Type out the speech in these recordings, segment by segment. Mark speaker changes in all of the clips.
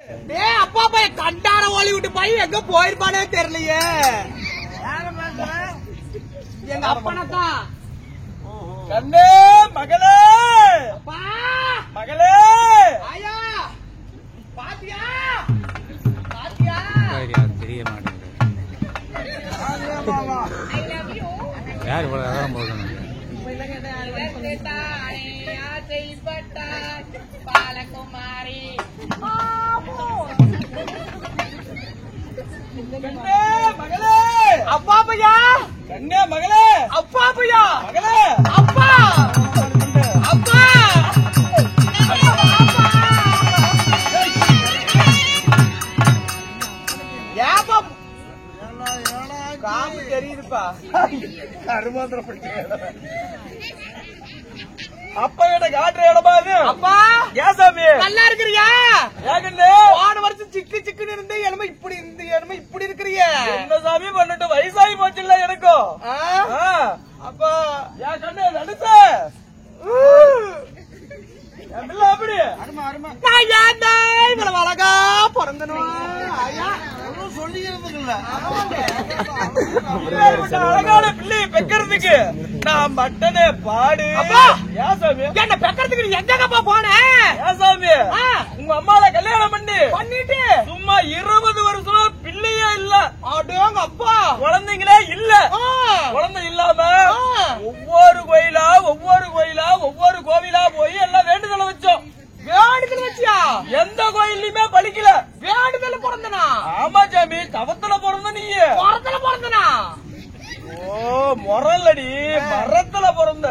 Speaker 1: அப்பா பையன் கண்டார ஓலி விட்டு பையன் எங்க போயிருப்பானே தெரியலையே. எங்க அப்பனத்தான்.
Speaker 2: கண்ணே மகளே,
Speaker 1: அப்பா
Speaker 2: மகளே,
Speaker 1: ஆயா பாத்தியா பாத்தியா
Speaker 3: தெரிய மாட்டேங்குது. யார் இவ்வளவு அதான் போகணும்.
Speaker 1: பாலகுமாரி
Speaker 2: கண்ணே மகளே,
Speaker 1: அப்பா பையா
Speaker 2: கண்ணே மகளே,
Speaker 1: அப்பா பையா
Speaker 2: மகளே,
Speaker 1: அப்பா அப்பா ஏப்பா காமு தெரியுதுப்பா.
Speaker 2: அப்பா கிட்ட காட்டுற இடமா இது?
Speaker 1: அப்பா
Speaker 2: ஏன் சாமி
Speaker 1: நல்லா இருக்கிறியா?
Speaker 2: ஏகண்ணே
Speaker 1: போன வருஷம் சிக்கு சிக்குன்னு இருந்த எலும்பு இப்படி இருந்து எலும்பு இப்படி இருக்கிறிய.
Speaker 2: என்ன சாமி பண்ணிட்டு வயசாகி போச்சுல்ல எனக்கும்.
Speaker 1: அப்பா
Speaker 2: என் கண்ணு நடுச என் பிள்ளை அப்படி
Speaker 1: நான் ஏன்டா இவ்வளவு அழகா பிறந்தனும்
Speaker 2: அழகான பிள்ளையை பெக்கிறதுக்கு நான் மட்டனே பாடு.
Speaker 1: அப்பா
Speaker 2: ஏன் சாமி
Speaker 1: என்ன பெக்கிறதுக்கு நீ எங்கப்பா போன?
Speaker 2: ஏன் சாமி உங்க அம்மால கல்யாணம்
Speaker 1: பண்ணிட்டு
Speaker 2: சும்மா 20 வருஷமா பிள்ளையே இல்ல.
Speaker 1: அடேங்க அப்பா
Speaker 2: குழந்தைங்களே இல்ல. குழந்தை இல்லாம ஒவ்வொரு கோயிலா ஒவ்வொரு கோவிலா போய் எல்லாம் வேண்டுதலை வச்சோம்.
Speaker 1: வேண்டுதல் வச்சியா?
Speaker 2: எந்த கோயிலையுமே பலிக்கல.
Speaker 1: வேண்டுதல் பிறந்தனா?
Speaker 2: ஆமா சாமி, தவத்துல பிறந்த நீ.
Speaker 1: மரத்துல பிறந்தனா?
Speaker 2: ஓ முரல்லடி, மரத்துல பிறந்த.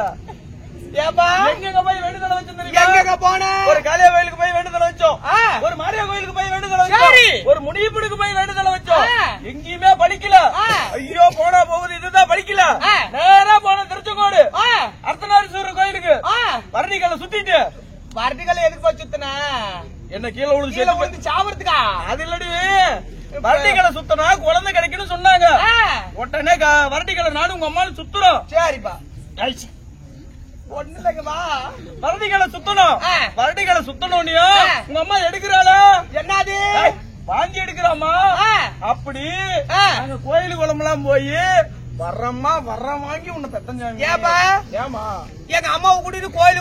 Speaker 1: ஏப்பா
Speaker 2: எங்க போய் வேண்டுதலை வச்சோம் தெரியுமா?
Speaker 1: எங்க போன?
Speaker 2: ஒரு காளியா கோயிலுக்கு போய் வேண்டுதலை வச்சோம். ஒரு மாரியா கோயிலுக்கு போய் வேண்டுதலை வச்சோம். ஒரு முடியப்புடுக்கு போய் வேண்டுதலை வச்சோம். எங்கேயுமே படிக்கல. ஐயோ போனா போகுது, இதுதான் படிக்கல. நேரா போன திருச்செங்கோடு அர்த்தநாரீஸ்வரர் கோயிலுக்கு பரணிகளை சுத்திட்டு.
Speaker 1: வரட்டுகளை எதுக்கு சுத்தின?
Speaker 2: என்ன கீழே விழுந்து
Speaker 1: சாவறதுக்கா?
Speaker 2: அது இல்லடி, வரட்டிகளை சுத்தனா குழந்தை கிடைக்குன்னு சொன்னாங்க. உடனே வரட்டிகளை நானும் உங்க அம்மாவும் சுத்துறோம்.
Speaker 1: சரிப்பா ஒண்ணு இல்லைங்கம்மா,
Speaker 2: வரட்டிகளை சுத்தணும். வரட்டிகளை சுத்தணும்னியா உங்க அம்மா எடுக்கிறாளா?
Speaker 1: என்னது
Speaker 2: வாங்கி எடுக்கிறாமா? அப்படி நாங்க கோயிலு குளமெல்லாம் போய் வர்றம்மா வாங்கி உன்னை பெத்தஞ்சாங்க.
Speaker 1: ஏப்பா
Speaker 2: ஏமா
Speaker 1: எங்க அம்மாவை கூட்டிட்டு கோயிலு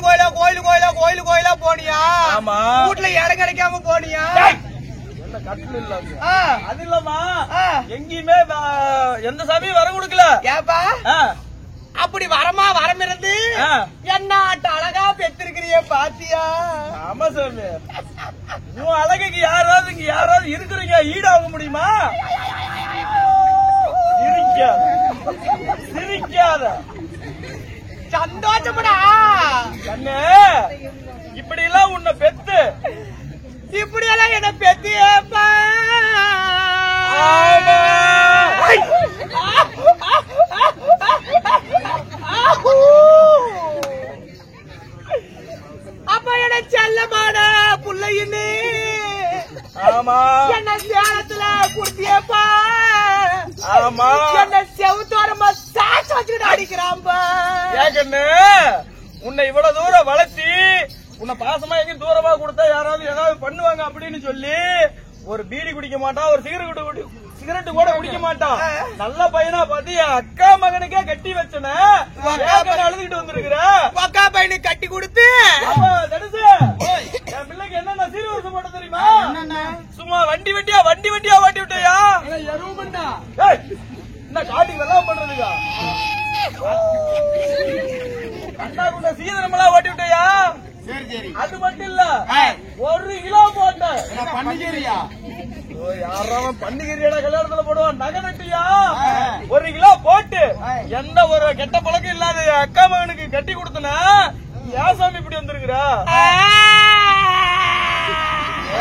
Speaker 1: கோயிலா போனியா?
Speaker 2: ஆமா.
Speaker 1: வீட்டுல இடம் கிடைக்காம போனியா?
Speaker 2: என்ன கட்டில் இல்ல அது இல்லம்மா, எங்கேயுமே எந்த சாமியும் வர கொடுக்கல.
Speaker 1: ஏப்பா அப்படி வரம் இருந்து என்ன அழகா பெற்றிருக்கிறிய பாத்தியா?
Speaker 2: ஆமா சாமி, உன் அழகுக்கு யாராவது இருக்கிறீங்க ஈடாக முடியுமா? சிரிக்காத
Speaker 1: சந்தோஷப்படா
Speaker 2: கண்ணு. இப்படி எல்லாம் உன்னை பெத்து
Speaker 1: இப்படி எல்லாம் என்ன பெத்தியப்பா. அப்ப என்ன செல்லமான புள்ளையின்னு
Speaker 2: ஆமா
Speaker 1: என்ன சேலத்துல குடுத்தியப்பா.
Speaker 2: ஆமா
Speaker 1: என்ன செவுத்தோரமா சாட்சி வச்சுக்கிட்டு அடிக்கிறான்பா.
Speaker 2: ஏகண்ணு உன்னை இவ்வளவு தூரம் வளர்த்தி உன்னை பாசமா எங்கேயும் தூரமா கொடுத்தா யாராவது ஏதாவது பண்ணுவாங்க அப்படின்னு சொல்லி ஒரு பீடி குடிக்க மாட்டான், ஒரு சிகரெட் கூட குடிக்க மாட்டான். நல்ல பையனா பார்த்து என் அக்கா மகனுக்கே கட்டி வச்சன அழுதுகிட்டு வந்திருக்கிற.
Speaker 1: அக்கா பையனுக்கு கட்டி கொடுத்து
Speaker 2: என் பிள்ளைக்கு என்னென்ன சீர்வரிசை போட்ட தெரியுமா? சும்மா வண்டி வண்டியா ஓட்டி விட்டியா? என்ன காட்டுக்கு வெள்ளாம பண்றதுக்கா? கண்டா குண்டா சீதனமெல்லாம் ஓட்டி விட்டியா? அது மட்டும் இல்ல, 1 கிலோ போட்ட
Speaker 1: பண்ணிக்கிறியா?
Speaker 2: யாராவது பண்ணிக்கிறியா? கல்யாணத்துல போடுவான். நகை நட்டியா? 1 கிலோ போட்டு எந்த ஒரு கெட்ட பழக்கம் இல்லாத அக்கா மகனுக்கு கட்டி கொடுத்தனா ஏன் சாமி இப்படி வந்திருக்கிற?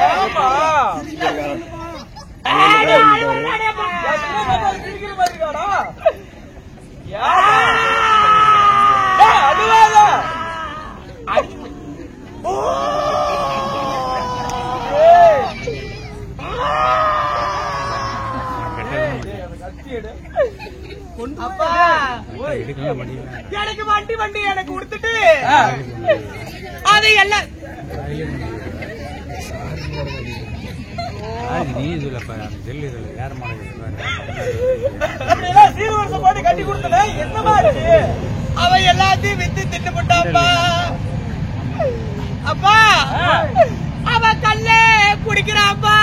Speaker 2: ஏமா கிழிக்கிற மாதிரி இருக்காடா? அதுவாதா
Speaker 1: அப்பா எனக்கு வண்டி எனக்கு கொடுத்துட்டு அதை எல்லாம்
Speaker 3: நீ இதுலப்பா செல்லு இதுல வேற மாடல்
Speaker 2: இப்படியெல்லாம் சீர்வரிசை பாட்டு கட்டி கொடுத்தன என்னமா இருக்கு?
Speaker 1: அவன் எல்லாத்தையும் வித்து தின்னுபட்டாப்பா. அப்பா அவன் கல்லே குடிக்கிறாப்பா.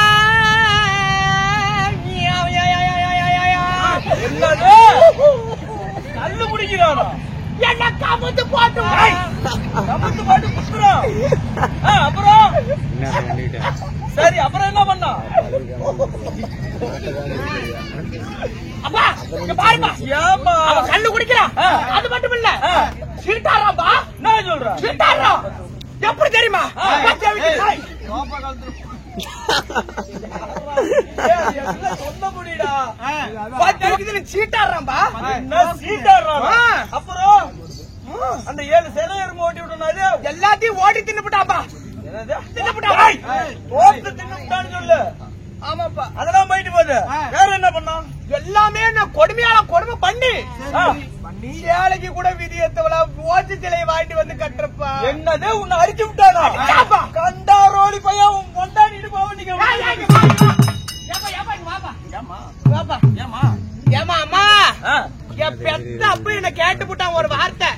Speaker 2: என்னது கல்லு குடிக்கிறானா?
Speaker 1: என்ன கமுத்து போட்டு
Speaker 2: கமுத்து பாட்டு குடுக்குறான். அப்புறம்
Speaker 3: என்ன பண்ணிட்டேன்
Speaker 2: சரி அப்புறம் என்ன பண்ணா?
Speaker 1: அப்பா இங்க பாருப்பா.
Speaker 2: ஏமா
Speaker 1: அவன் கல்லு குடிக்கிறான். அது மட்டும் இல்ல சீட்டாராம்பா.
Speaker 2: என்ன சொல்ற?
Speaker 1: சீட்டாரா எப்படி தெரியுமா?
Speaker 2: சொந்த முடிடா
Speaker 1: சீட்டாடுறான்பா.
Speaker 2: என்ன சீட்டாடுறான்? அப்புறம் அந்த 7 சேலை எறும்பு ஓட்டி விட்டனால
Speaker 1: எல்லாத்தையும் ஓடி தின்னுபட்டாப்பா. தின்னுபட்டா
Speaker 2: தோத்து தின்னுட்டான்னு சொல்லு.
Speaker 1: ஆமாப்பா.
Speaker 2: அதெல்லாம் போயிட்டு போகுது. வேற என்ன பண்ணா?
Speaker 1: எல்லாமே நான் கொடுமையால கொடுமை பண்ணி ஏழைக்கு கூட விதியத்தவள ஓட்டு சிலையை வாங்கிட்டு வந்து கட்டுறப்பா.
Speaker 2: என்னது உன்னை அடிச்சு விட்டானா? கண்டாரோடி பையன் உன் கொண்டாடிட்டு போவ நீங்க.
Speaker 1: ஏமா அம்மா என் பெத்த அப்ப என்ன கேட்டு போட்டான் ஒரு வார்த்தை.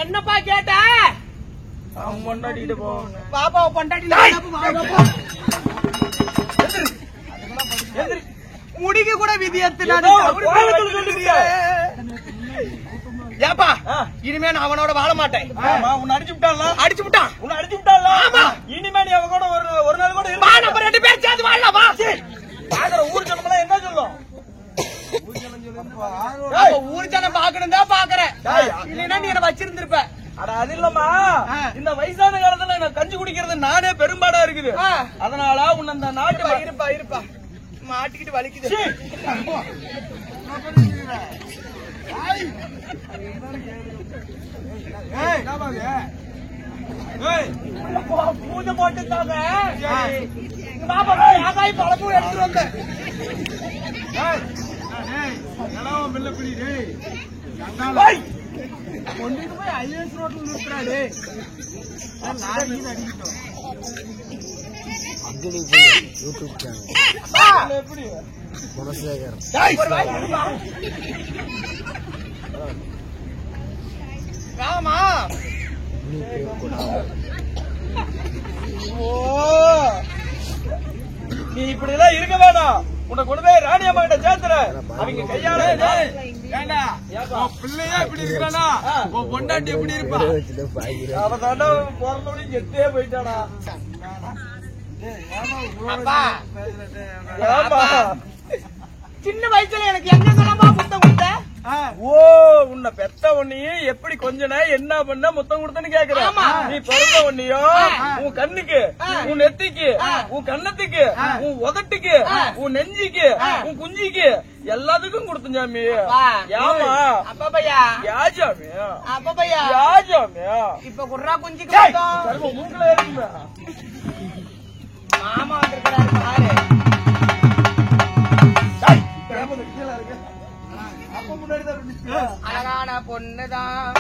Speaker 1: என்னப்பா கேட்ட?
Speaker 2: அவன் கொண்டாடிட்டு போவான்.
Speaker 1: பாப்பாவை கொண்டாடி முடிக்க கூட விதியத்து ஏப்பா. இனிமே நான் அவனோட வாழ மாட்டேன்.
Speaker 2: உன்னை அடிச்சு விட்டான்ல?
Speaker 1: அடிச்சு விட்டான்.
Speaker 2: உன்னை அடிச்சு விட்டான்ல? இனிமே நீ அவன் கூட ஒரு நாள் கூட
Speaker 1: வா, நம்ம 2 பேரும் சேர்ந்து வாழலாம் வா.
Speaker 2: பாக்குற ஊர் ஜனமெல்லாம் என்ன சொல்லும்?
Speaker 1: ஊர் ஜனம் பாக்கணும் தான் பாக்குறேன். இல்லைன்னா நீ என்ன வச்சிருந்திருப்ப.
Speaker 2: அட அது இல்லம்மா, இந்த வயசான காலத்துல நான் கஞ்சி குடிக்கிறது நானே பெரும்பாடா இருக்குது. அதனால உன்னை அந்த நாட்டு
Speaker 1: இருப்பா மாட்டிக்கிட்டு வலிக்குது. பூஜை போட்டுருந்தாங்க. ஆகாய் பழமும் எடுத்துட்டு வந்தேன். கொண்டுட்டு போய் ஐஎஸ் ரோட்ல நிறுத்துறாரு.
Speaker 4: யூடியூப்
Speaker 2: எப்படி
Speaker 4: குணசேகர்
Speaker 1: ராமா
Speaker 2: நீ இப்படி எல்லாம் இருக்க வேணாம். உன்னை கொண்டு போய் ராணி அம்மா கிட்ட சேர்த்துற. அவங்க கையால
Speaker 1: பிள்ளையா இப்படி இருக்கிறானா பொண்டாட்டி எப்படி இருப்பா?
Speaker 2: அவன் தாண்டா பிறந்தோடனே எத்தே போயிட்டானா.
Speaker 1: சின்ன வயசுல எனக்கு எங்கெல்லாம் முத்தம் கொடுத்த?
Speaker 2: ஓ உன்னை பெத்த உன்னையும் எப்படி கொஞ்சன என்ன பண்ண முத்தம் கொடுத்தன்னு கேக்குற. நீ பிறந்த உன்னையும் உன் கண்ணுக்கு, உன் நெத்திக்கு, உன் கண்ணத்துக்கு, உன் உதட்டுக்கு, உன் நெஞ்சிக்கு, உன் குஞ்சிக்கு எல்லாத்துக்கும் கொடுத்த சாமி. ஏமா
Speaker 1: அப்பையா
Speaker 2: யாஜாமி
Speaker 1: அப்பையா
Speaker 2: யாஜாமியா
Speaker 1: இப்ப குர்ரா குஞ்சிக்கு
Speaker 2: மூக்குல இருக்குமே.
Speaker 1: மாமா வந்திருக்கிறாரு பாரு. அழகான பொண்ணுதான்.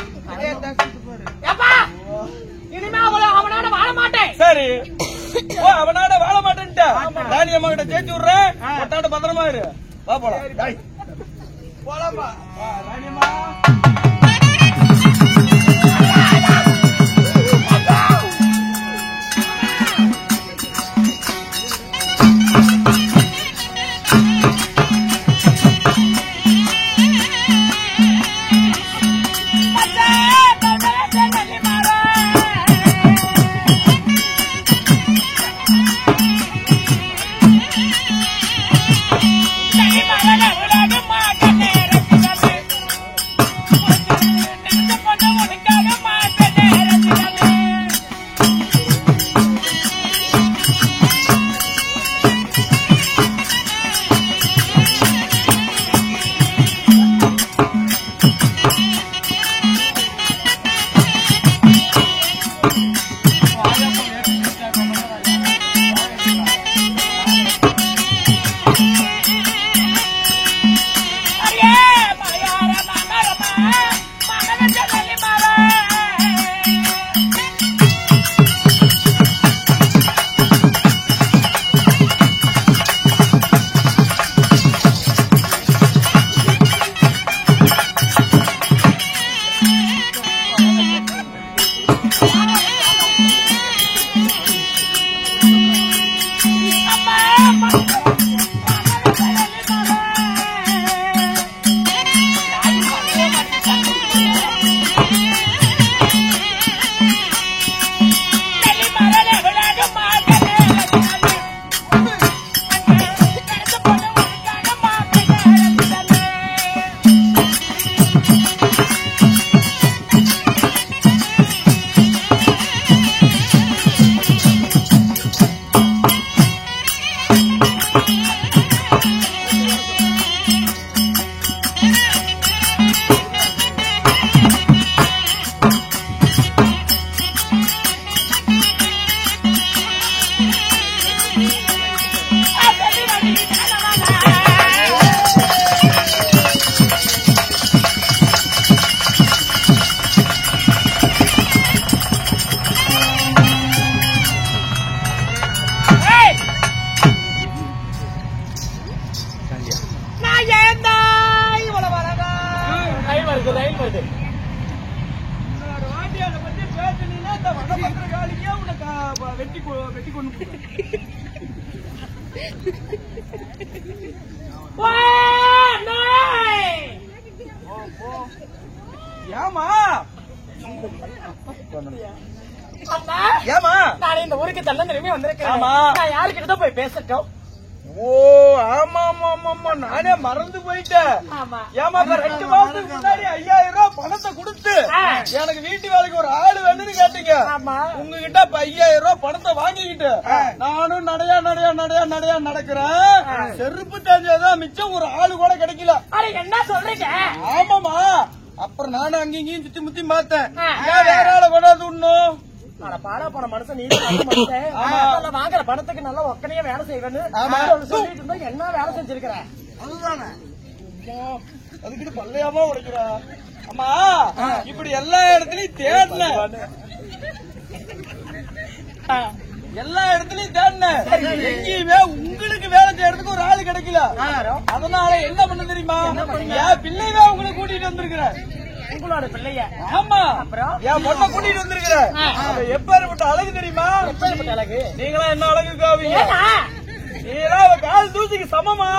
Speaker 1: இனிமே அவனோட வாழ மாட்டேன்.
Speaker 2: சரி அவனாட வாழ மாட்டேன்ட்ட ராணி அம்மா கிட்ட சேர்த்து விடுறேன். கொட்டாட்ட பத்திரமா இரு. வா போலாம்.
Speaker 1: போலாம்பா
Speaker 2: ராணி அம்மா.
Speaker 1: மாட்டேன்
Speaker 2: ஏமா
Speaker 1: ஏமா நான் இந்த ஊருக்கு தள்ள திரும்பி வந்திருக்கேன். நான் யாருக்கிட்ட தான் போய் பேசட்டும்?
Speaker 2: ஓ ஆமா ஆமா ஆமா நானே மறந்து போயிட்டேன். ஏமா 2 மாசத்துக்கு முன்னாடி 5000 ரூபாய் பணத்தை கொடுத்து எனக்கு வீட்டு வேலைக்கு ஒரு ஆளு வேணும்னு கேட்டீங்க. உங்ககிட்ட 5000 ரூபாய் பணத்தை வாங்கிக்கிட்டு நானும் நடையா நடக்கிறேன். செருப்பு தெரிஞ்சதான் மிச்சம் ஒரு ஆளு கூட கிடைக்கல.
Speaker 1: என்ன சொல்றீங்க?
Speaker 2: ஆமாமா அப்புறம் நானும் அங்கேயும் சுத்தி முத்தி மாத்தேன். ஏன் வேற ஆளை கொண்டாந்து விடணும்?
Speaker 1: பாடா போன மனுஷன் நீ வாங்குற பணத்துக்கு நல்லா ஒக்கனையா வேலை செய்வேன்னு சொல்லிட்டு இருந்தா என்ன வேலை செஞ்சிருக்கிறேன்?
Speaker 2: அதுதானே அதுக்கிட்ட பல்லையாமா உடைக்கிற. அம்மா இப்படி எல்லா இடத்துலயும் தேடின எங்கேயுமே உங்களுக்கு வேலை செய்யறதுக்கு ஒரு ஆளு கிடைக்கல. அதனால என்ன பண்ண தெரியுமா? என் பிள்ளைவே உங்களை கூட்டிட்டு வந்திருக்கிறேன்.
Speaker 1: உங்களோட பிள்ளைய?
Speaker 2: ஆமா என் பொண்ணை கூட்டிட்டு வந்திருக்கிறேன். எப்பேற்பட்ட அழகு தெரியுமா?
Speaker 1: எப்பேற்பட்ட அழகு?
Speaker 2: நீங்களா என்ன அழகு காவீங்க? நீங்களா அவ கால் தூசிக்கு சமமா?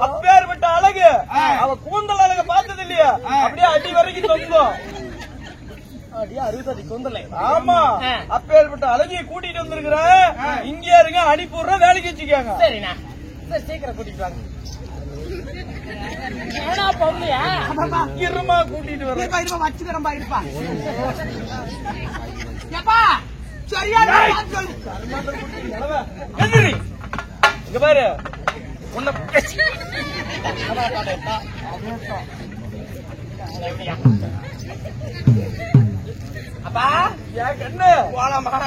Speaker 2: அப்பேற்பட்ட அழகு. அவ கூந்தல் அழக பார்த்தது இல்லையா? அப்படியே அடி வரைக்கும் தொங்கும்.
Speaker 1: அடியா 60 அடி கூந்தல்.
Speaker 2: ஆமா அப்பேற்பட்ட அழகிய கூட்டிட்டு வந்திருக்கிறேன். இங்க இருங்க அனுப்பிடுற வேலைக்கு வச்சுக்காங்க.
Speaker 1: சரிண்ணா சீக்கிரம் கூட்டிட்டு வாங்க. ஏன்னா பொம்மையா
Speaker 2: இருமா கூட்டிட்டு வர
Speaker 1: வச்சுக்கிறேன் பாருப்பா. சரியா
Speaker 2: இங்க பாரு உன்னை
Speaker 1: அப்பா
Speaker 2: என் கண்ணு போலாமா?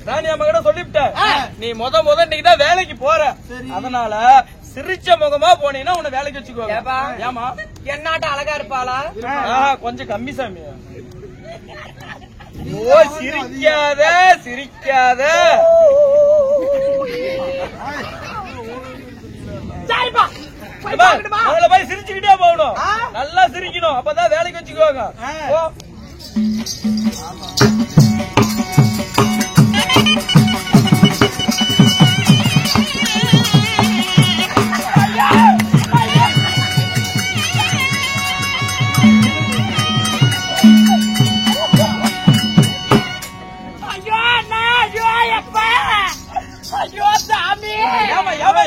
Speaker 2: நான் என் மகன சொல்லிவிட்டேன். நீ முத இன்னைக்குதான் வேலைக்கு போற. அதனால சிரிச்ச முகமா போனீங்கன்னா உன்னை வேலைக்கு வச்சுக்கோ. ஏமா
Speaker 1: என்னாட்ட அழகா இருப்பாளா?
Speaker 2: கொஞ்சம் கம்மி சாமி. ஓ சிரிக்காத
Speaker 1: சரிப்பா
Speaker 2: அவளை போய் சிரிச்சுக்கிட்டே போகணும். நல்லா சிரிக்கணும். அப்பதான் வேலைக்கு வச்சுக்குவாங்க.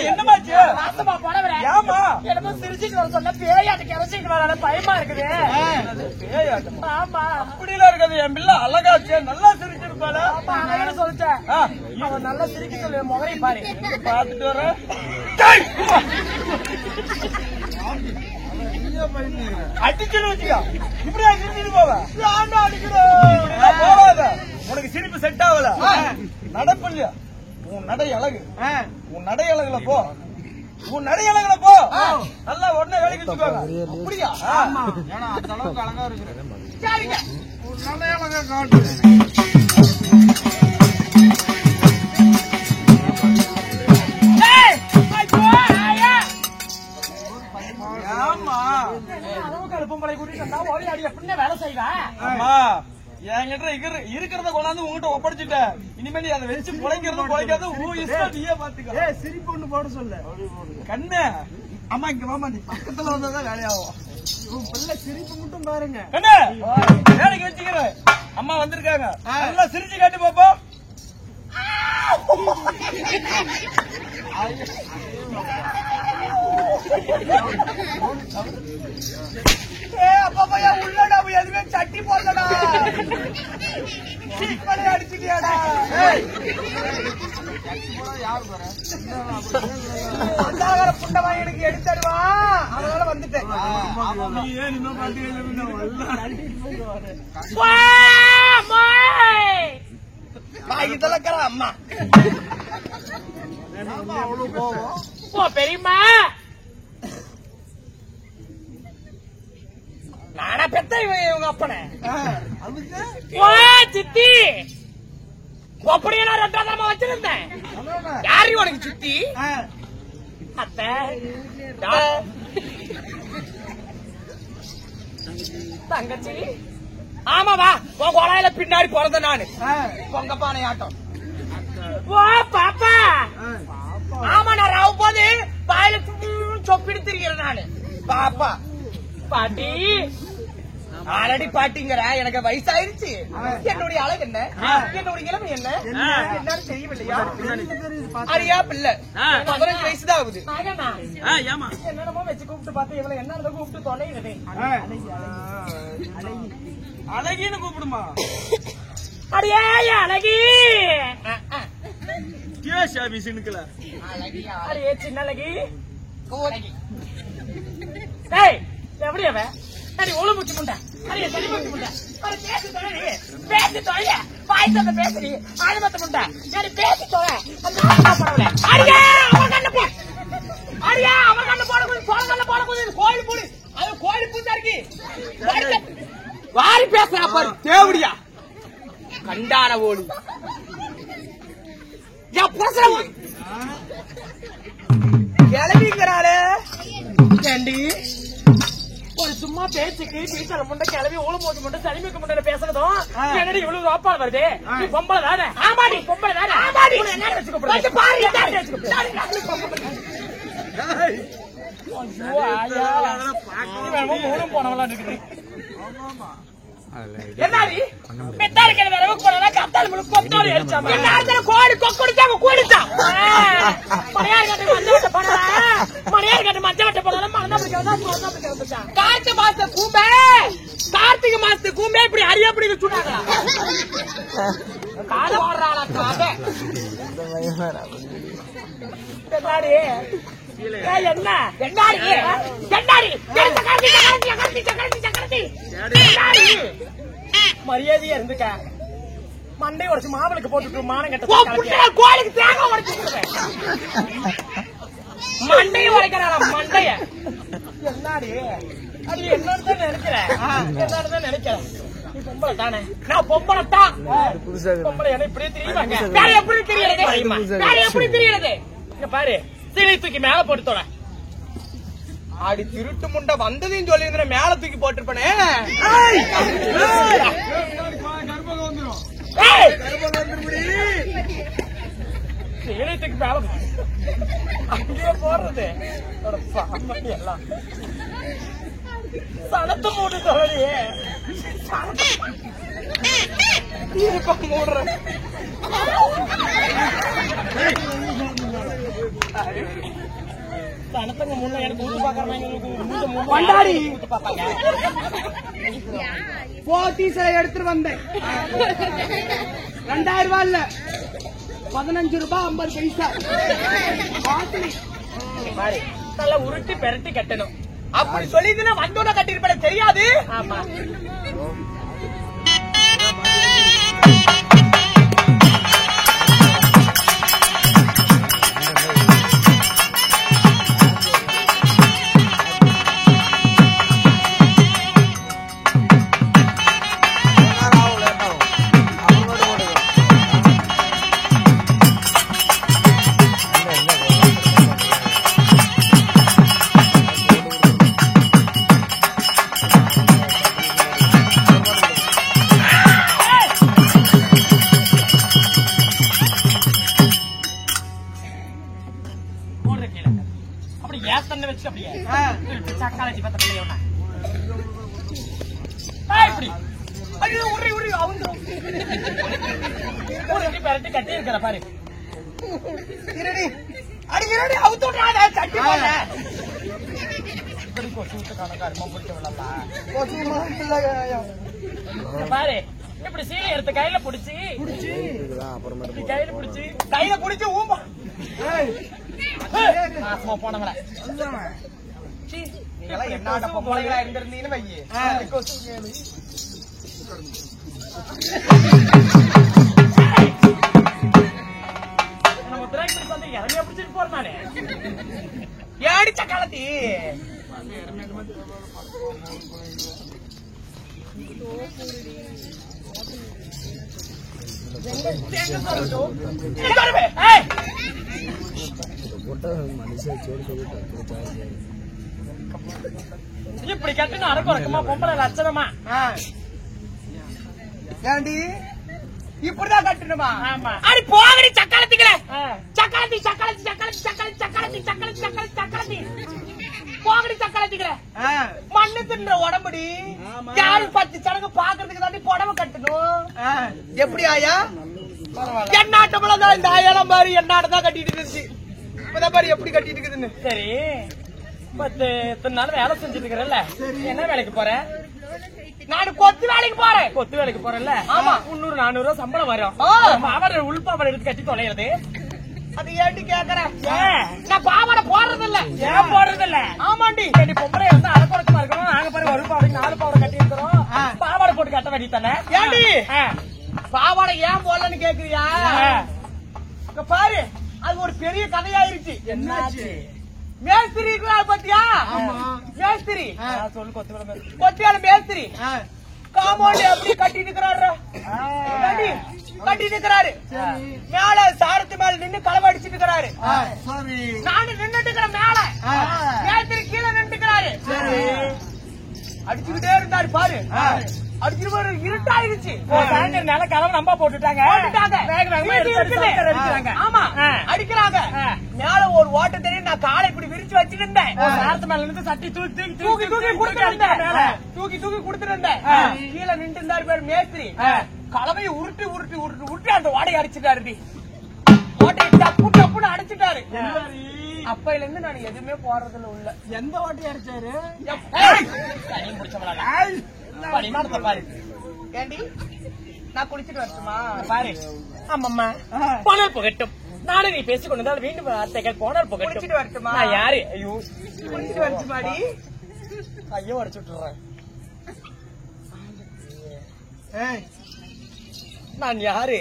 Speaker 2: என்னமாச்சு? ஏமா
Speaker 1: என்னமோ சிரிச்சுட்டு வர சொன்ன பேயாட்டு கரைச்சிட்டு வர பயமா இருக்குது. ஆமா
Speaker 2: அப்படிலாம் இருக்காது. என் பிள்ளை அழகாச்சு நல்லா சிரிச்சிருப்பாள.
Speaker 1: சொல்லிட்டேன் அவன் நல்லா சிரிக்க சொல்லி முகரை பாரு
Speaker 2: பாத்துட்டு வர. அடிச்சுன்னு வச்சுக்கா இப்படியா சிரிச்சுட்டு போவ? போவாத. உனக்கு சிரிப்பு செட் ஆகல. நடப்பு இல்லையா? உன் நடை அழகு. உன் நடை அழகுல போ. நல்லா உடனே வேலைக்கு வச்சுக்கோங்க. அப்படியா? ஏன்னா அந்த அளவுக்கு அழகா இருக்கிறேன்.
Speaker 1: சரிங்க
Speaker 2: நடை அழகா காட்டு.
Speaker 1: அளவுக்கு பொம்பளை கூட்டிட்டு வந்தா ஓடி ஆடி எப்படின்னு வேலை செய்வேன்.
Speaker 2: ஆமா என்கிட்ட என்கிட்ட இருக்கிறத கொண்டாந்து உங்ககிட்ட ஒப்படைச்சிட்ட. இனிமே நீ அதை வச்சு பொழைக்கிறது பொழைக்காத நீயே பாத்துக்க.
Speaker 1: சிரிப்பு ஒண்ணு போட சொல்ல
Speaker 2: கண்ணு. அம்மா இங்க வாமா, நீ பக்கத்துல வந்தாதான் வேலையாகும்.
Speaker 1: பிள்ளை சிரிப்பு மட்டும் பாருங்க.
Speaker 2: கண்ணு வேலைக்கு வச்சுக்கிறேன். அம்மா வந்திருக்காங்க, நல்லா சிரிச்சு காட்டு பாப்போம்.
Speaker 1: அப்பா உள்ளடா எதுவுமே சட்டி போடலடா, அடிச்சுட்டியாடா. அந்தாகர புண்டவா எனக்கு எடுத்துடுவா, அதனால வந்துட்டேன். அம்மா அவ்வளவு போவோம் பெரியம்மா. நானா பெத்த இவங்க அப்பனே சித்தி அப்படியே நான் 2ஆம் தரமா வச்சிருந்தேன். யாரு உனக்கு சித்தி? அத்தை தங்கச்சி. ஆமாவா, உன் கொலையில பின்னாடி பிறந்த நானு பொங்க பானை ஆட்டம். ஓ பாப்பா. ஆமா, நான் ராவ போது வாயில சொப்பிடு திரிகிறேன் நானு. பாப்பா பாட்டி ஆல்ரெடி பாட்டிங்கிற எனக்கு வயசாயிருச்சு. என்னுடைய அழகு என்ன, என்னுடைய இளமை என்ன என்னன்னு தெரியவில்லையா? அரியா பிள்ளை 15 வயசுதான் ஆகுது. என்னென்னமோ வச்சு கூப்பிட்டு பார்த்து இவளை என்ன கூப்பிட்டு தொலைகிறது.
Speaker 2: அழகின்னு கூப்பிடுமா?
Speaker 1: அடியே அழகி. அடியே சின்ன அழகி. எப்படி அவன் சரி ஒழுமுச்சு முண்டா, அரிய சரி மூச்சு முண்டா, பேசி தொலை, பேசி தொலைய பாய்ச்சத பேசுறி ஆளுமத்த முண்டா, சரி பேசி தொலை. பரவாயில்ல. அரியா அவன் கண்ணு போ, அரியா அவன் கண்ணு போடக்கூடாது, சோழ கண்ணு போடக்கூடாது. கோயில் பூடி அது கோயில் பூசா இருக்கு. வாரி பேசுறா பாரு தேவடியா கண்டான ஓடி. கிளம்பிக்கிறாளே ஏண்டி ஒரு சும்மா பேச்சுக்கு டீச்சர் முண்டை கிளம்பி ஊழ போது முண்டை தனிமைக்கு முண்டை பேசுறதும் என்னடி இவ்வளவு வாப்பாடு வருது? நீ பொம்பளை தானே? ஆமாடி பொம்பளை தானே. ஆமாடி என்ன வச்சுக்க போனவெல்லாம் இருக்குது. என்னாடி பெத்தாருக்கு வரவு போனா கத்தால் முழு கொத்தால் அடிச்சாம என்ன கோடி கொக்குடிச்சாம கூடிச்சான். மணியார் கட்டு மஞ்சவட்ட போனா மணியார் கட்டு மஞ்சவட்ட போனா மறந்து வந்துச்சான். கார்த்திகை மாசத்து கூம்பே, கார்த்திகை மாசத்து கூம்பே இப்படி அரிய அப்படி சுடாங்களா? காதை வாடுறாளா காதை? என்னாடி என்ன என்னாடி என்னாடி மரியாதையா இருந்துக்க. மண்டை உடச்சு மாவளுக்கு போட்டுட்டு மானம் கட்ட கோயிலுக்கு தேங்காய் உடச்சு மண்டைய உடைக்கிறாளா மண்டைய? என்னாடி அது என்னன்னு நினைக்கிறேன், என்னன்னு நினைக்கிறேன். நீ பொம்பளை தானே? நான் பொம்பளை தான். பொம்பளை என்ன இப்படியே தெரியுமாங்க? வேற எப்படி தெரியறது? வேற எப்படி தெரியறது? இங்க பாரு சீலை தூக்கி மேல போட்டு தொலை. ஆடி திருட்டு முண்டை வந்ததையும் சொல்லி இருந்த மேல தூக்கி போட்டிருப்பனே. சீலை தூக்கி மேல அங்கேயே போடுறது எல்லாம் சனத்தை மூட்டு தொலையே மூடுற சனத்தங்க முன்ன எனக்கு ஊத்து பாக்குறாடி போத்தீஸ்ல எடுத்துட்டு வந்தேன். 2000 ரூபாய் இல்ல 15 ரூபாய் 50 பைசா. நல்லா உருட்டி பெரட்டி கட்டணும். அப்படி சொல்லிதுன்னா வந்தோட கட்டிருப்பேன் தெரியாது. ஆமா கேஸ் தண்ணி வச்சு அப்படியே சக்காலச்சி பத்திரத்துல ஒண்ணா இப்படி ஐயோ உரி உரி அவந்துரும் பெரட்டி கட்டி இருக்கிற பாரு இருடி அடி இருடி அவுத்து விட்றாத சட்டி போல கொசு விட்டு கணக்கா இருமா பிடிச்ச விடலாம் பாரு இப்படி சீலை எடுத்து கையில புடிச்சு கையில புடிச்சு கையில புடிச்சு ஊம்பா நாசமா போனவங்கள நீங்களாம் என்னோட பொம்பளைகளா இருந்திருந்தீங்கன்னு வையே நம்ம திரைப்படி வந்து இறங்கிய பிடிச்சிட்டு போறானே ஏடி சக்காலத்தி இப்படி கட்டுன்னு அடக்குறக்குமா பொம்பளை லட்சணமா ஏண்டி இப்படிதான் கட்டணுமா அடி போகடி சக்காலத்திக்கல சக்காலத்தி சக்காலத்தி சக்காலத்தி சக்காலத்தி சக்காலத்தி சக்காலத்தி சக்காலத்தி சக்காலத்தி போகடி சக்காலத்திக்கல மண்ணு தின்ற உடம்புடி யாரு 10 சடங்கு பாக்குறதுக்கு தாண்டி புடவை கட்டணும் எப்படி ஆயா என்னாட்டமெல்லாம் இந்த ஆயாலம் மாதிரி என்னாட்டதான் கட்டிட்டு இருந்துச்சு இப்பதான் பாரு எப்படி கட்டிட்டு இருக்குதுன்னு சரி 10 நாள் வேலை செஞ்சுட்டு இருக்கிறல்ல என்ன வேலைக்கு போற நான் கொத்து வேலைக்கு போறேன் கொத்து வேலைக்கு போறேன்ல ஆமா 300-400 ரூபாய் சம்பளம் வரும் பாவாடை உள்பாவாடை எடுத்து கட்டி தொலைறது அது ஏண்டி கேக்குறேன் நான் பாவாடை போடுறது இல்ல ஏன் போடுறது இல்ல ஆமாண்டி நீ பொம்பளை இருந்தா அரைக்குறக்கமா இருக்கணும் நாங்க பாரு ஒரு பாவாடை 4 பாவாடை கட்டி இருக்கிறோம் பாவாடை போட்டு கட்ட வேண்டி தானே ஏண்டி பாவாடை ஏன் போடலன்னு கேக்குறியா பாரு அது ஒரு பெரிய கதையாயிருச்சு என்னாச்சு மேஸ்திரி பத்தியா மேஸ்திரி சொல்லு கொத்தியால மேஸ்திரி காம்பவுண்ட் எப்படி கட்டிட்டு இருக்கிறாரு கட்டிட்டு இருக்கிறாரு மேல சாரத்து மேல நின்னு களவு அடிச்சிட்டு இருக்கிறாரு நானு நின்னுட்டு இருக்கிறேன் மேல மேஸ்திரி கீழே நின்னுட்டு இருக்கிறாரு அடிச்சுக்கிட்டே இருந்தாரு பாரு அடிச்சிருவாரு இருட்டாயிருச்சு நல்ல கலவு நம்ப போட்டுட்டாங்க ஆமா அடிக்கிறாங்க மேல ஒரு ஓட்ட தெரியும் நான் காலை இப்படி விரிச்சு வச்சுட்டு இருந்தேன் சாரத்து மேல இருந்து சட்டி தூக்கி தூக்கி கொடுத்துட்டு இருந்தேன் கீழே நின்று இருந்தாரு பேர் மேஸ்திரி கலவையை உருட்டி உருட்டி உருட்டி உருட்டி அந்த ஓடையை அடிச்சுட்டாரு ஓட்டையை டப்பு டப்புன்னு அடிச்சுட்டாரு அப்பையில இருந்து நான் எதுவுமே போறதுல உள்ள எந்த ஓட்டையை அடிச்சாரு பரிமாணத்தை பாரு ஏண்டி நான் குளிச்சுட்டு வரட்டுமா பாரு ஆமாம்மா போனால் போகட்டும் நானும் நீ பேசி கொண்டு வீண்டு வார்த்தைகள் போனால் போகட்டும் குளிச்சுட்டு வரட்டுமா நான் யாரு ஐயோ குளிச்சுட்டு வரட்டுமாடி ஐயோ அடிச்சு விட்டுறேன் நான் யாரு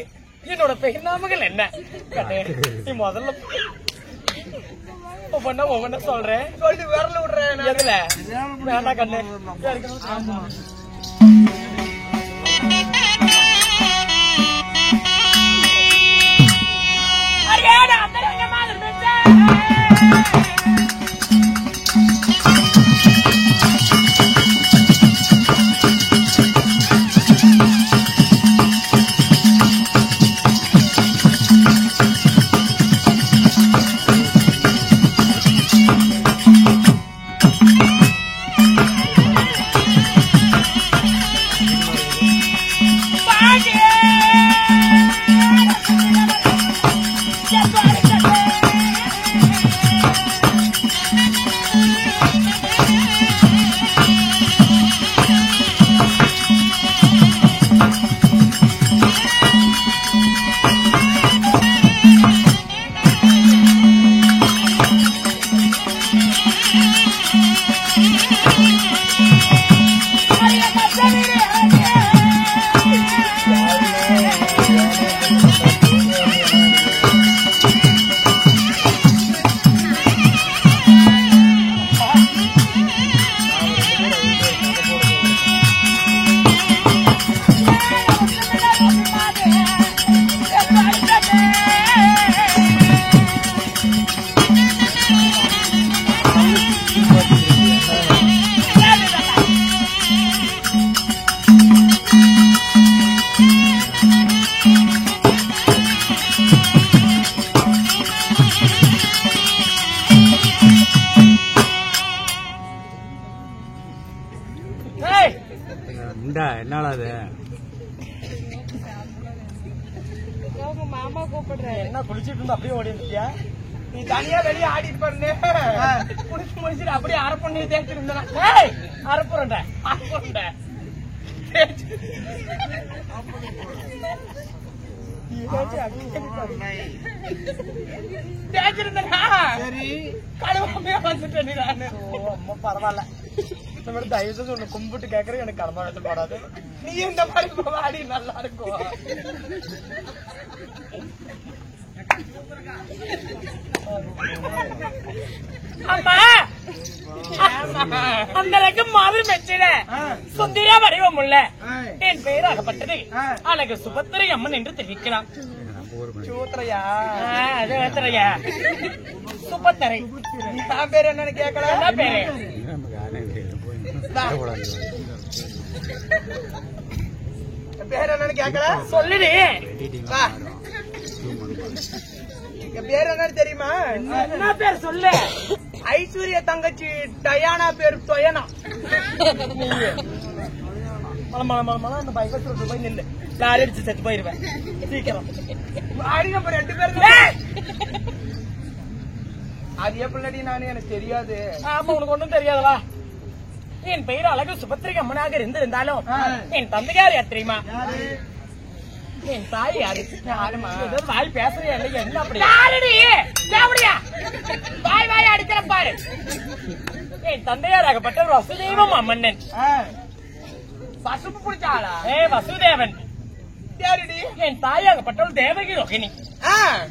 Speaker 1: என்னோட பெயர்நாமகள் என்ன நீ முதல்ல ஒவ்வொன்ன சொல்றேன் சொல்லி விரல விடுறேன் எதுல வேண்டாம் கண்ணு
Speaker 3: என்னடா அது
Speaker 5: மாமா கூப்பிடுறேன்.
Speaker 2: என்ன குளிச்சிட்டு இருந்தா அப்படியே ஓடி இருந்தியா?
Speaker 1: நீ தனியா வெளியே ஆடிட்டு பாருன்னு குடிச்சு முடிச்சுட்டு அப்படியே அரை பண்ணி தேய்ச்சிருந்தா அரைப்புறண்ட தேய்ச்சிருந்தா
Speaker 2: சரி
Speaker 1: கழுவாமையா வந்துட்டேன் நீ நானு.
Speaker 2: அம்மா பரவாயில்ல. இந்த மாதிரி தயவு செஞ்சு உன்னை கும்பிட்டு கேட்கறது எனக்கு கடமை எடுத்து பாடாது.
Speaker 1: நீ இந்த மாதிரி ஆடி நல்லா இருக்கும். அம்மா அந்த மாதிரி மெச்சிட சுந்திர வடிவம் உள்ள என் பெயராகப்பட்டது அழகு சுபத்திரை அம்மன் என்று தெரிவிக்கலாம்.
Speaker 2: சூத்திரையா
Speaker 1: சுபத்திரையா சுபத்திரை
Speaker 2: நான் பேர் என்னன்னு கேட்கல.
Speaker 1: என்ன பேரு?
Speaker 2: பேர் என்னன்னு கேட்கல.
Speaker 1: சொல்லுடி.
Speaker 2: என் பேர் என்னன்னு தெரியுமா?
Speaker 1: என்ன பேர் சொல்லு.
Speaker 2: ஐஸ்வர்யா தங்கச்சி டயானா பேர் தொயனா. அந்த பைக் வச்சு போய் நில்லு.
Speaker 1: லாரி அடிச்சு செத்து போயிருவேன் சீக்கிரம்.
Speaker 2: ஆடி நம்ம 2 பேரும் அது எப்படி நானு எனக்கு தெரியாது.
Speaker 1: ஆமா உனக்கு ஒண்ணும் தெரியாதவா? என் பெயர் அழகு சுபத்திரை அம்மனாக இருந்திருந்தாலும் என் தந்தையார் யார் தெரியுமா? என் தாய் யாரு? வாய் பேசுறியா இல்லையா? என்ன அப்படி வாய் வாய் அடிக்கிற பாரு. என் தந்தையாராகப்பட்ட வசுதேவம் அம்மன்னன்.
Speaker 2: பசுப்பு பிடிச்சாளா?
Speaker 1: வசுதேவன்.
Speaker 2: யாருடி?
Speaker 1: என் தாயாகப்பட்டவள் தேவகி ரோகிணி.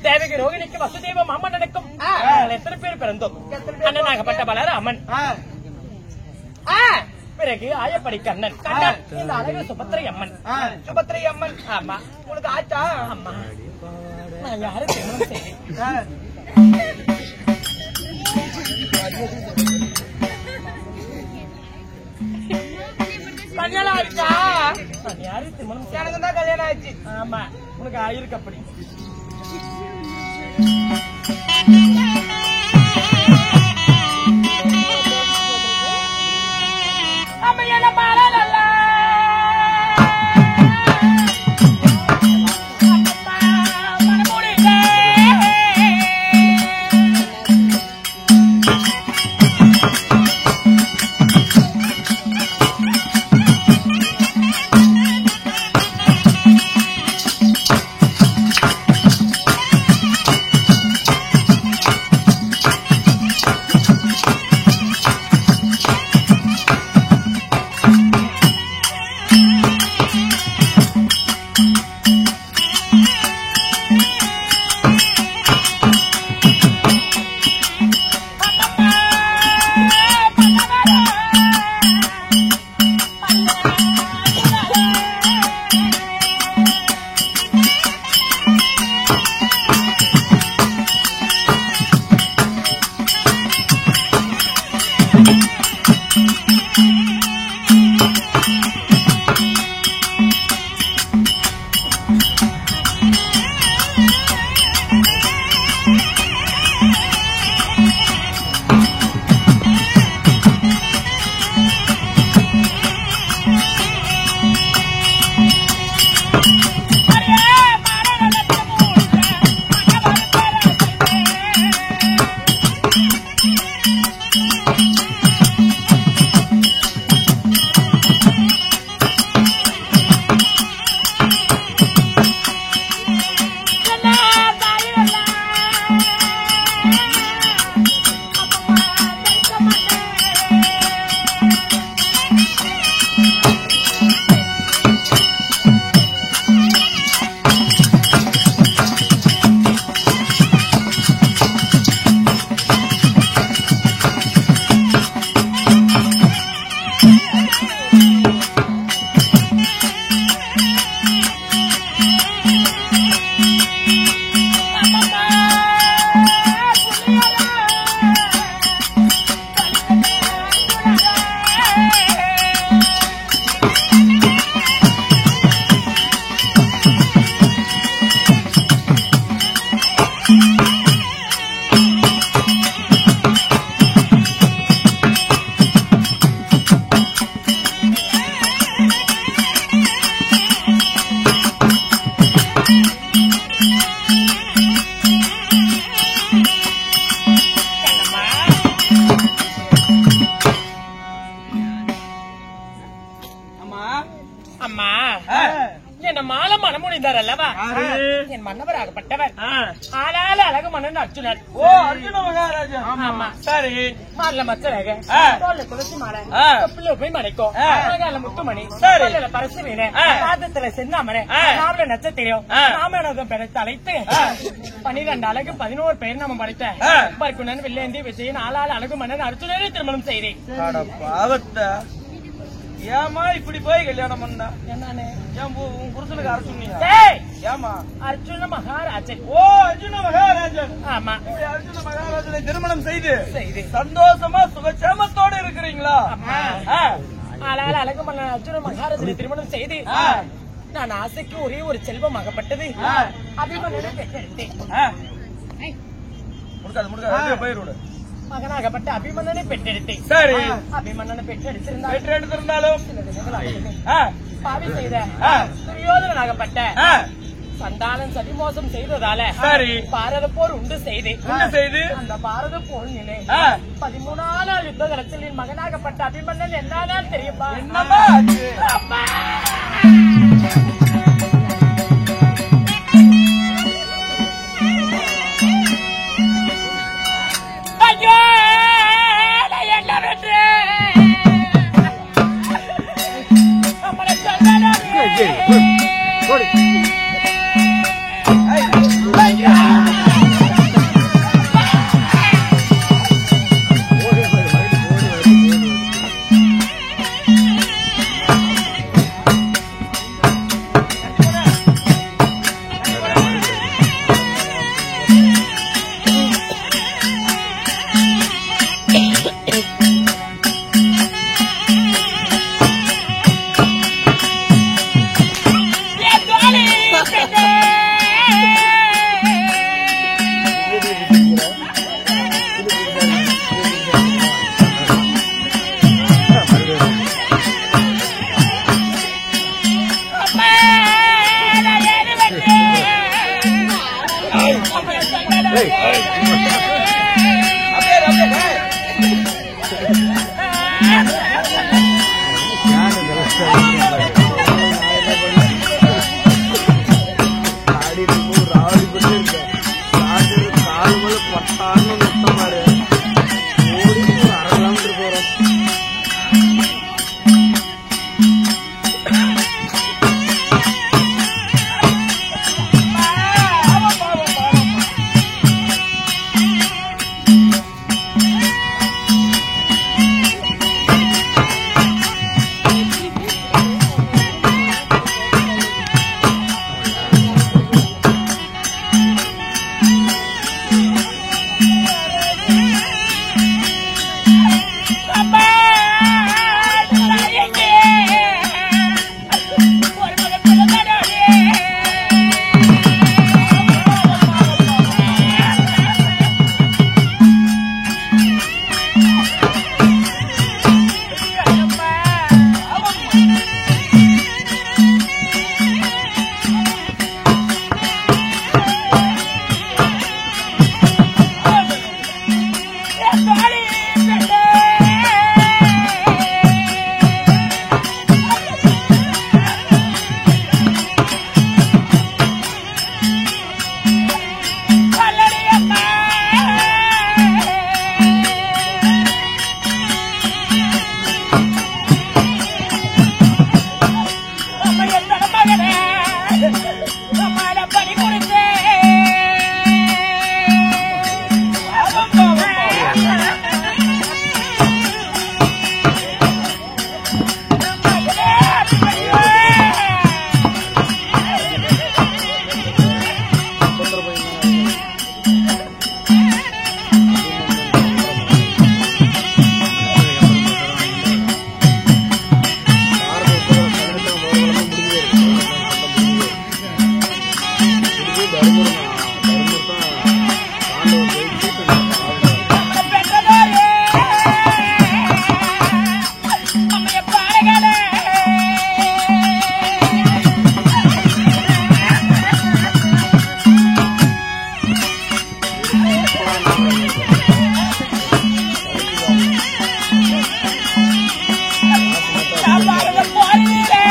Speaker 1: தேவகி ரோகிணிக்கு வசுதேவம் அம்மன்னனுக்கும் எத்தனை பேர் பிறந்தோம்? அண்ணனாகப்பட்ட பலர் அம்மன். பிறகு ஆயப்படி கண்ணன். இந்த அழகு சுபத்திரை அம்மன்.
Speaker 2: சுபத்திரை அம்மன்.
Speaker 1: ஆமா.
Speaker 2: உனக்கு ஆச்சா?
Speaker 1: அம்மா நான் யாரும் திருமணம் செய்வேன். கல்யாணம் ஆயிடுச்சா? நான் யாரும் திருமணம் செய்வேன்.
Speaker 2: எனக்கு தான் கல்யாணம் ஆயிடுச்சு.
Speaker 1: ஆமா உனக்கு ஆயிருக்கு அப்படி. அம்மையான பாலல்ல என் மன்னவராகப்பட்டவர் ஆளால அழகு மன்னன் அர்ஜுனர்.
Speaker 2: ஓ அர்ஜுன மகாராஜா.
Speaker 1: ஆமா
Speaker 2: சரி.
Speaker 1: மார்ல மச்சரக தோல்ல துளசி மாலை தொப்பில போய் மணிக்கும் அழகால முத்துமணி தோல்ல பரசு வீணை பாதத்துல செந்தாமரை நாமல நட்சத்திரம் ராமநாதம் பெருத்து அழைத்து 12 அழகு 11 பேர் நம்ம படைத்த பர்க்குணன் வில்லேந்தி விஜயன் ஆளால அழகு மன்னன் அர்ஜுனரை திருமணம் செய்தேன்.
Speaker 2: ஏமா இப்படி போய் கல்யாணம் பண்ணா?
Speaker 1: என்னன்னு
Speaker 2: உன் புருஷனுக்கு அரசு சொன்னீங்க? ஏமா
Speaker 1: அர்ஜுன மகாராஜன்.
Speaker 2: ஓ அர்ஜுன மகாராஜன்.
Speaker 1: ஆமா
Speaker 2: அர்ஜுன மகாராஜனை திருமணம் செய்து சந்தோஷமா சுகச்சேமத்தோட இருக்கிறீங்களா?
Speaker 1: ஆளால அழகு மன்னன் அர்ஜுன மகாராஜனை திருமணம் செய்து நான் ஆசைக்கு ஒரே ஒரு செல்வம் ஆகப்பட்டது அபிமன்னனை பெற்றெடுத்தேன்.
Speaker 2: முடிக்காது போயிரு.
Speaker 1: மகனாகப்பட்ட அபிமன்னனை பெற்றெடுத்தேன்.
Speaker 2: சரி.
Speaker 1: அபிமன்னனை பெற்றெடுத்திருந்தாலும் பாவி செய்த துரியோதனாகப்பட்ட சண்டாளன் சதிமோசம் செய்ததால பாரத போர் உண்டு செய்து அந்த பாரத போர் நிலை 13ஆம் நாள் யுத்த களத்தில் என் மகனாகப்பட்ட அபிமன்னன் என்னானால் தெரியுமா?
Speaker 2: பாரத போரிலே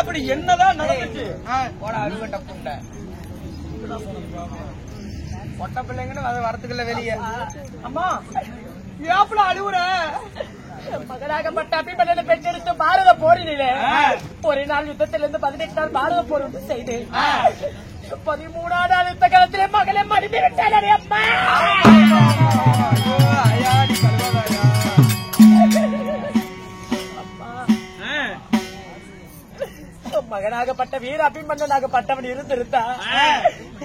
Speaker 2: அப்படி என்னதான் நடந்துச்சு?
Speaker 1: போட அழுவட்ட புண்டை பொட்ட பிள்ளைங்கன்னு வரத்துக்குள்ள வெளியே. அம்மா ஏப்பல அழுவுற? மகனாகப்பட்ட அபிமன்னனை பெற்றெடுத்து பாரத போரிலே ஒரு நாள் யுத்தத்திலிருந்து 18 நாள் பாரத போர் ஒன்று செய்து 13ஆம் நாள் யுத்த காலத்திலே மகளை மடிந்து விட்டாளே அம்மா. மகனாகப்பட்ட வீர அபிமன்னனாகப்பட்டவன் இருந்திருந்தா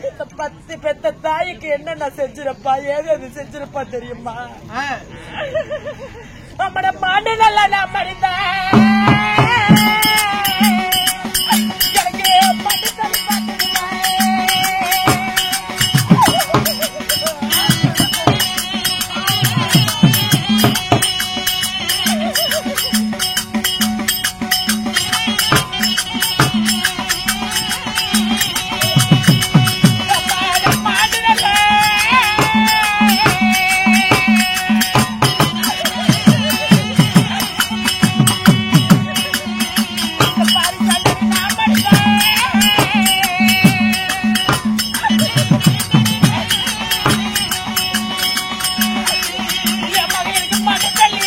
Speaker 1: இந்த 10 பெத்த தாய்க்கு என்னென்ன செஞ்சிருப்பா, ஏது செஞ்சிருப்பா தெரியுமா? நம்மட மண்ணு நல்லா நான் மடிந்த எனக்கு மண்ணு தள்ளி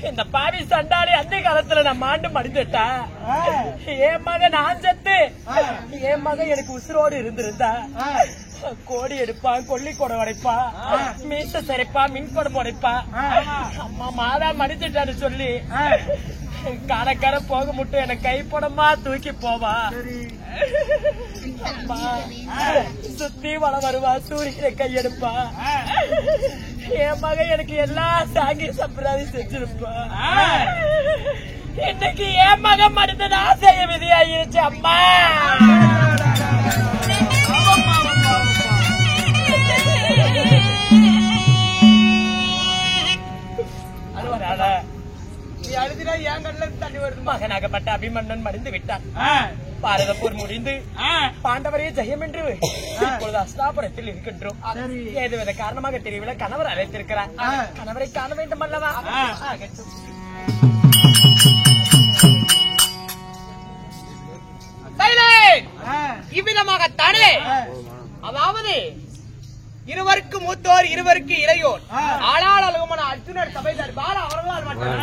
Speaker 1: இந்த பாவி சண்டாளி அந்த காலத்துல நான் மாண்டு மடிந்துட்டா என் மகன் நான் செத்து என் மகன் எனக்கு உசுரோடு இருந்திருந்தா கோடி எடுப்பான், கொல்லி கொடை உடைப்பான், மீச சிறைப்பான், மின் குடம் உடைப்பான். அம்மா மாதா மடிச்சுட்டான்னு சொல்லி காலக்கார போக மட்டும் எனக்கு கைப்படமா தூக்கி போவா. சுத்தி வள வருவா, சூரியனை கையெடுப்பா. என் மகன் எனக்கு எல்லா சாங்கி சம்பிரதாயம் செஞ்சிருப்பா. இன்னைக்கு என் மகன் மடிந்து நான் செய்ய விதியாயிருச்சு அம்மா. மகனாகப்பட்ட அபிமன்னன் மடிந்து விட்டான். பாரத போர் முடிந்து பாண்டவரே ஜெயம் என்று இப்பொழுது அஸ்தாபுரத்தில் இருக்கின்றோம். ஏதுவித காரணமாக தெரியவில்லை, கணவர் அழைத்திருக்கிறார். கணவரை காண வேண்டும் அல்லவா? இவ்விதமாகத்தானே அதாவது இருவருக்கு மூத்தோர் இருவருக்கு இளையோர் ஆளாள் அழகுமான அர்ஜுனர் சபைதார் பால அவர்களால் மட்டும்